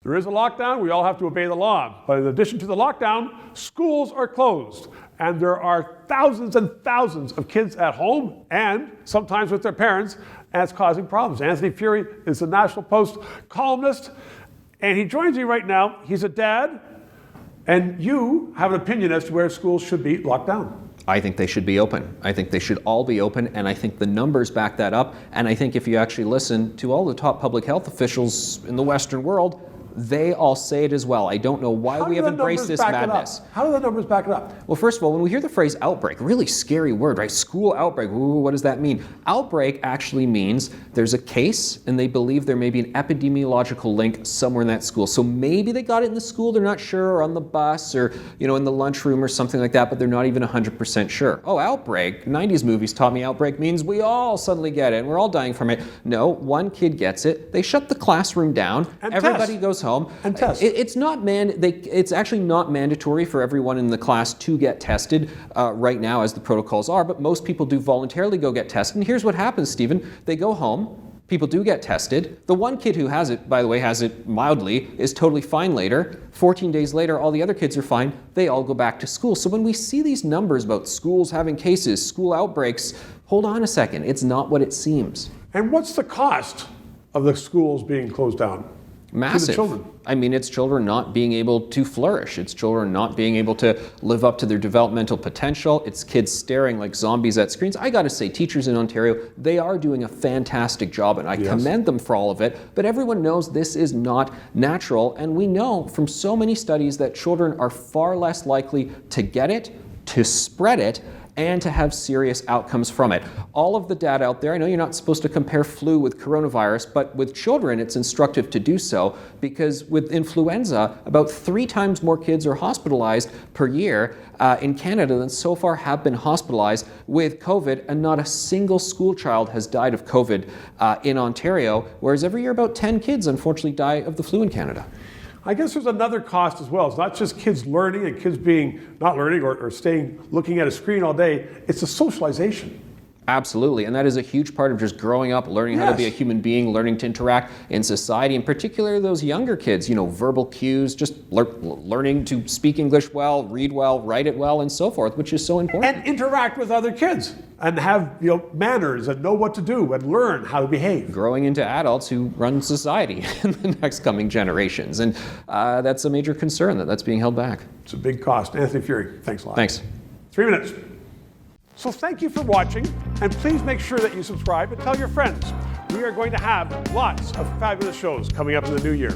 There is a lockdown, we all have to obey the law. But in addition to the lockdown, schools are closed. And there are thousands and thousands of kids at home and sometimes with their parents, and it's causing problems. Anthony Furey is the National Post columnist, and he joins me right now. He's a dad, and you have an opinion as to where schools should be locked down. I think they should be open. I think they should all be open, and I think the numbers back that up. And I think if you actually listen to all the top public health officials in the Western world, they all say it as well. I don't know why we have embraced this madness. How do the numbers back it up? Well, first of all, when we hear the phrase outbreak, really scary word, right? School outbreak, ooh, what does that mean? Outbreak actually means there's a case and they believe there may be an epidemiological link somewhere in that school. So maybe they got it in the school, they're not sure, or on the bus, or in the lunchroom or something like that, but they're not even 100% sure. Oh, outbreak. 90s movies taught me outbreak means we all suddenly get it and we're all dying from it. No, one kid gets it, they shut the classroom down, and everybody goes home. And test. It's actually not mandatory for everyone in the class to get tested right now as the protocols are, but most people do voluntarily go get tested. And here's what happens, Stephen. They go home. People do get tested. The one kid who has it, by the way, has it mildly, is totally fine later. 14 days later, all the other kids are fine. They all go back to school. So when we see these numbers about schools having cases, school outbreaks, hold on a second. It's not what it seems. And what's the cost of the schools being closed down? Massive. To the children. I mean, it's children not being able to flourish. It's children not being able to live up to their developmental potential. It's kids staring like zombies at screens. I got to say, teachers in Ontario, they are doing a fantastic job, and I commend them for all of it. But everyone knows this is not natural, and we know from so many studies that children are far less likely to get it, to spread it, and to have serious outcomes from it. All of the data out there, I know you're not supposed to compare flu with coronavirus, but with children it's instructive to do so, because with influenza, about 3 times more kids are hospitalized per year in Canada than so far have been hospitalized with COVID, and not a single school child has died of COVID in Ontario, whereas every year about 10 kids unfortunately die of the flu in Canada. I guess there's another cost as well. It's not just kids learning and kids being not learning or staying looking at a screen all day. It's the socialization. Absolutely, and that is a huge part of just growing up, learning how to be a human being, learning to interact in society, and particularly those younger kids, verbal cues, just learning to speak English well, read well, write it well, and so forth, which is so important. And interact with other kids and have manners and know what to do and learn how to behave. Growing into adults who run society in the next coming generations, and that's a major concern that's being held back. It's a big cost. Anthony Furey, thanks a lot. Thanks. 3 minutes. So thank you for watching, and please make sure that you subscribe and tell your friends. We are going to have lots of fabulous shows coming up in the new year.